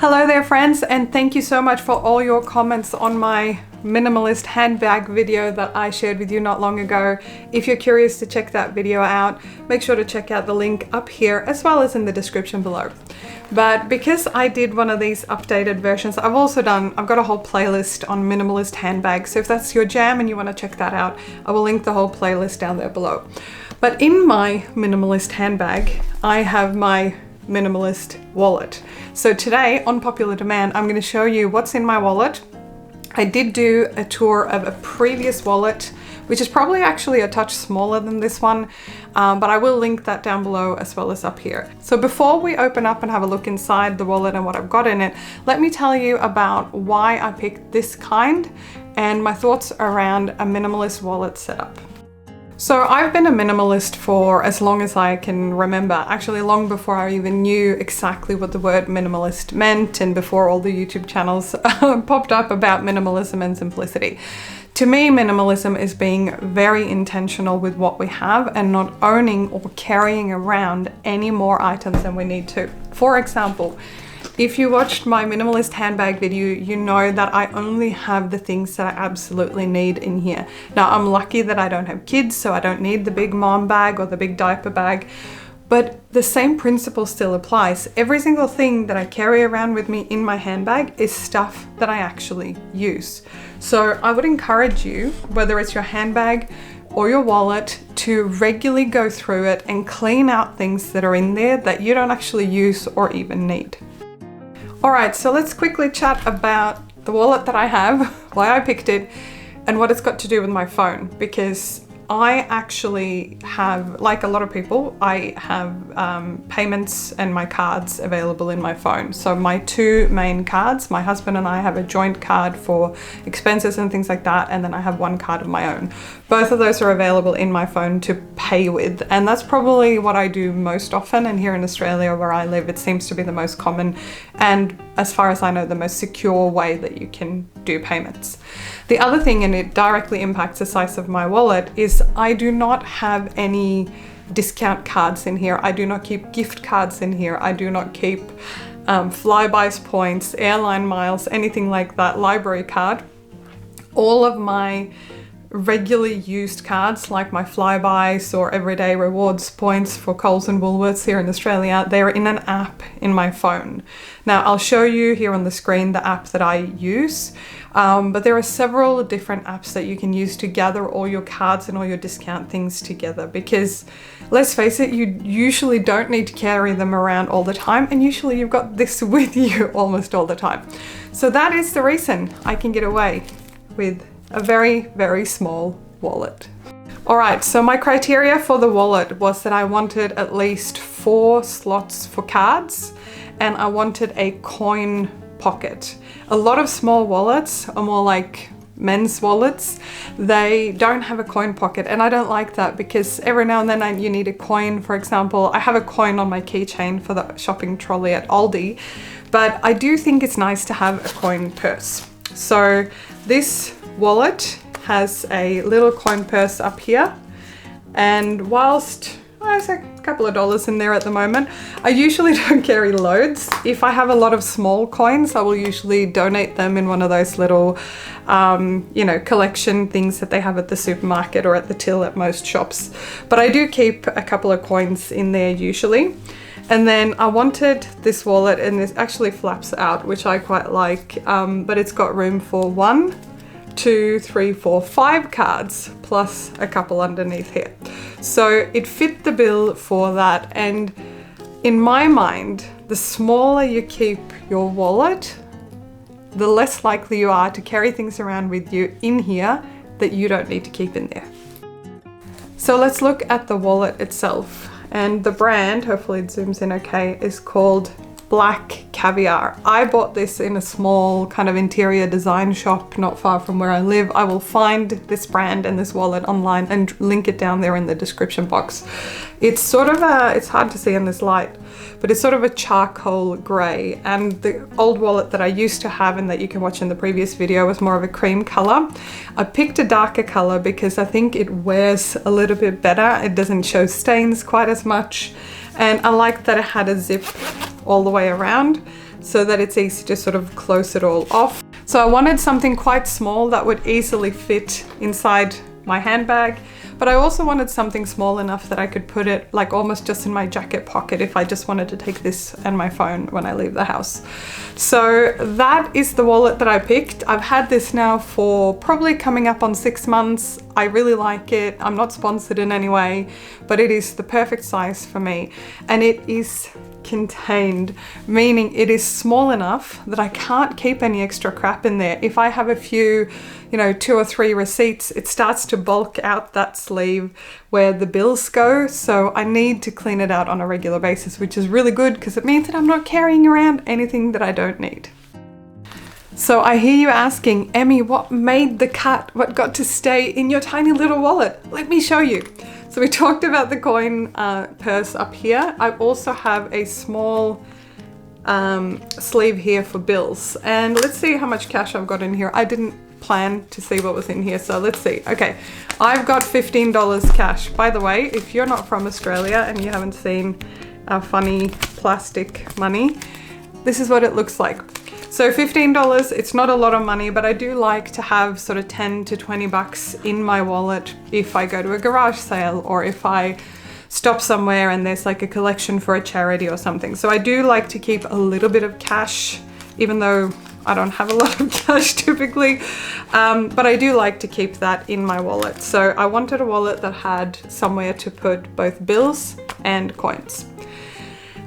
Hello there friends, and thank you so much for all your comments on my minimalist handbag video that I shared with you not long ago. If you're curious to check that video out, make sure to check out the link up here as well as in the description below. But because I did one of these updated versions, I've got a whole playlist on minimalist handbags. So if that's your jam and you want to check that out, I will link the whole playlist down there below. But in my minimalist handbag, I have my minimalist wallet. So today, on popular demand, I'm going to show you what's in my wallet. I did do a tour of a previous wallet, which is probably actually a touch smaller than this one, but I will link that down below as well as up here. So before we open up and have a look inside the wallet and what I've got in it, let me tell you about why I picked this kind and my thoughts around a minimalist wallet setup. So I've been a minimalist for as long as I can remember, actually long before I even knew exactly what the word minimalist meant and before all the YouTube channels popped up about minimalism and simplicity. To me, minimalism is being very intentional with what we have and not owning or carrying around any more items than we need to. For example, if you watched my minimalist handbag video, you know that I only have the things that I absolutely need in here. Now, I'm lucky that I don't have kids, so I don't need the big mom bag or the big diaper bag, but the same principle still applies. Every single thing that I carry around with me in my handbag is stuff that I actually use. So I would encourage you, whether it's your handbag or your wallet, to regularly go through it and clean out things that are in there that you don't actually use or even need. Alright, so let's quickly chat about the wallet that I have, why I picked it, and what it's got to do with my phone, because I actually have, like a lot of people, I have payments and my cards available in my phone. So my two main cards, my husband and I have a joint card for expenses and things like that, and then I have one card of my own. Both of those are available in my phone to pay with, and that's probably what I do most often, and here in Australia where I live it seems to be the most common and, as far as I know, the most secure way that you can do payments. The other thing, and it directly impacts the size of my wallet, is I do not have any discount cards in here. I do not keep gift cards in here. I do not keep Flybuys points, airline miles, anything like that, library card. All of my regularly used cards, like my Flybuys or everyday rewards points for Coles and Woolworths here in Australia, they're in an app in my phone. Now I'll show you here on the screen the app that I use, but there are several different apps that you can use to gather all your cards and all your discount things together, because let's face it, you usually don't need to carry them around all the time, and usually you've got this with you almost all the time. So that is the reason I can get away with a very, very small wallet. Alright, so my criteria for the wallet was that I wanted at least 4 slots for cards and I wanted a coin pocket. A lot of small wallets are more like men's wallets. They don't have a coin pocket, and I don't like that because every now and then you need a coin. For example, I have a coin on my keychain for the shopping trolley at Aldi, but I do think it's nice to have a coin purse. So this wallet has a little coin purse up here, and whilst there's a couple of dollars in there at the moment, I usually don't carry loads. If I have a lot of small coins, I will usually donate them in one of those little collection things that they have at the supermarket or at the till at most shops. But I do keep a couple of coins in there usually. And then I wanted this wallet, and this actually flaps out, which I quite like, but it's got room for 1, 2, 3, 4, 5 cards plus a couple underneath here. So it fit the bill for that, and in my mind, the smaller you keep your wallet, the less likely you are to carry things around with you in here that you don't need to keep in there. So let's look at the wallet itself. And the brand, hopefully it zooms in okay, is called Black Caviar. I bought this in a small kind of interior design shop not far from where I live. I will find this brand and this wallet online and link it down there in the description box. It's sort of it's hard to see in this light, but it's sort of a charcoal grey, and the old wallet that I used to have and that you can watch in the previous video was more of a cream colour. I picked a darker colour because I think it wears a little bit better. It doesn't show stains quite as much, and I like that it had a zip all the way around. so that it's easy to sort of close it all off. So I wanted something quite small that would easily fit inside my handbag, but I also wanted something small enough that I could put it like almost just in my jacket pocket if I just wanted to take this and my phone when I leave the house. So that is the wallet that I picked. I've had this now for probably coming up on 6 months. I really like it. I'm not sponsored in any way, but it is the perfect size for me, and it is contained, meaning it is small enough that I can't keep any extra crap in there. If I have a few, 2 or 3 receipts, it starts to bulk out that sleeve where the bills go. So I need to clean it out on a regular basis, which is really good because it means that I'm not carrying around anything that I don't need. So I hear you asking, Emmy, what made the cut? What got to stay in your tiny little wallet? Let me show you. So we talked about the coin purse up here. I also have a small sleeve here for bills. And let's see how much cash I've got in here. I didn't plan to see what was in here, so let's see. Okay, I've got $15 cash. By the way, if you're not from Australia and you haven't seen our funny plastic money, this is what it looks like. So $15, it's not a lot of money, but I do like to have sort of 10 to 20 bucks in my wallet if I go to a garage sale or if I stop somewhere and there's like a collection for a charity or something. So I do like to keep a little bit of cash, even though I don't have a lot of cash typically, but I do like to keep that in my wallet. So I wanted a wallet that had somewhere to put both bills and coins.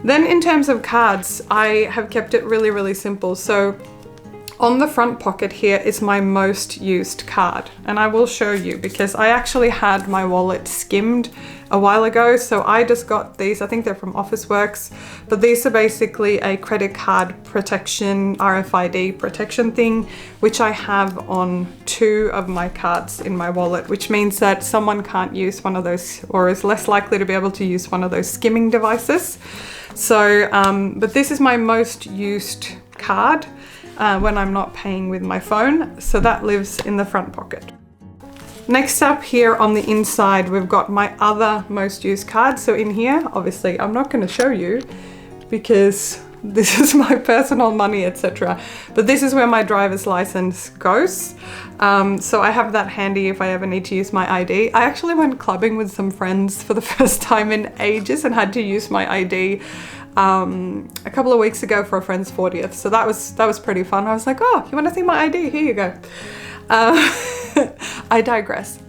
Then in terms of cards, I have kept it really, really simple. So on the front pocket here is my most used card, and I will show you because I actually had my wallet skimmed a while ago. So I just got these, I think they're from Officeworks, but these are basically a credit card protection, RFID protection thing, which I have on 2 of my cards in my wallet, which means that someone can't use one of those or is less likely to be able to use one of those skimming devices. So, but this is my most used card when I'm not paying with my phone. So that lives in the front pocket. Next up here on the inside, we've got my other most used card. So in here, obviously, I'm not going to show you because this is my personal money, etc. But this is where my driver's license goes. So I have that handy if I ever need to use my ID. I actually went clubbing with some friends for the first time in ages and had to use my ID a couple of weeks ago for a friend's 40th. So that was pretty fun. I was like, oh, you want to see my ID? Here you go. I digress.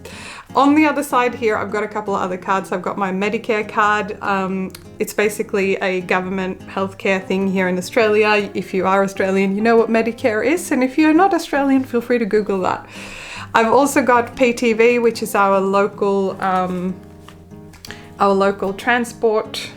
On the other side here, I've got a couple of other cards. I've got my Medicare card. It's basically a government healthcare thing here in Australia. If you are Australian, you know what Medicare is. And if you're not Australian, feel free to Google that. I've also got PTV, which is our local transport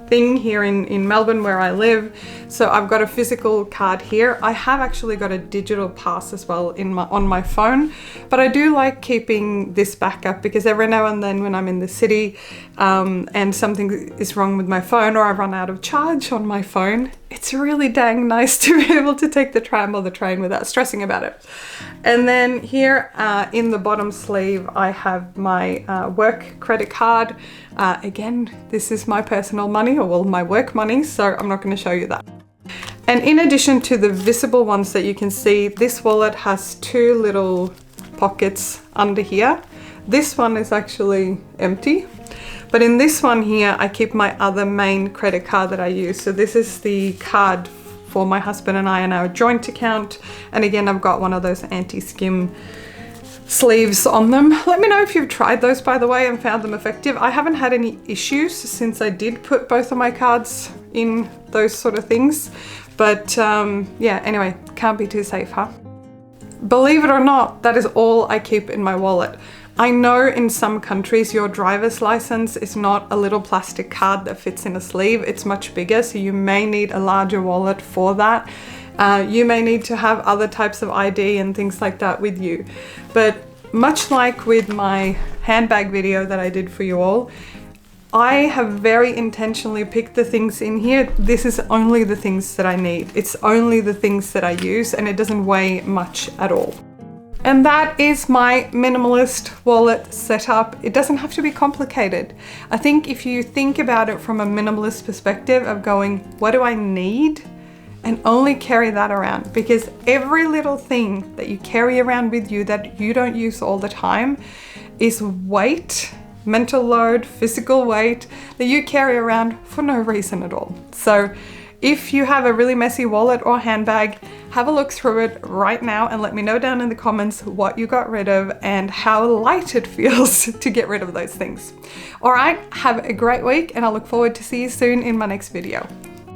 thing here in Melbourne where I live. So I've got a physical card here. I have actually got a digital pass as well on my phone, but I do like keeping this backup because every now and then when I'm in the city and something is wrong with my phone or I run out of charge on my phone, it's really dang nice to be able to take the tram or the train without stressing about it. And then here in the bottom sleeve, I have my work credit card. Again, this is my personal money, or well, my work money, so I'm not going to show you that. And in addition to the visible ones that you can see, this wallet has 2 little pockets under here. This one is actually empty, but in this one here, I keep my other main credit card that I use. So this is the card for my husband and I in our joint account. And again, I've got one of those anti-skim sleeves on them. Let me know if you've tried those, by the way, and found them effective. I haven't had any issues since I did put both of my cards in those sort of things. But yeah, anyway, can't be too safe, huh? Believe it or not, that is all I keep in my wallet. I know in some countries your driver's license is not a little plastic card that fits in a sleeve. It's much bigger, so you may need a larger wallet for that. You may need to have other types of ID and things like that with you. But much like with my handbag video that I did for you all, I have very intentionally picked the things in here. This is only the things that I need. It's only the things that I use, and it doesn't weigh much at all. And that is my minimalist wallet setup. It doesn't have to be complicated. I think if you think about it from a minimalist perspective of going, what do I need? And only carry that around, because every little thing that you carry around with you that you don't use all the time is weight, mental load, physical weight that you carry around for no reason at all. So if you have a really messy wallet or handbag, have a look through it right now and let me know down in the comments what you got rid of and how light it feels to get rid of those things. All right, have a great week and I look forward to see you soon in my next video.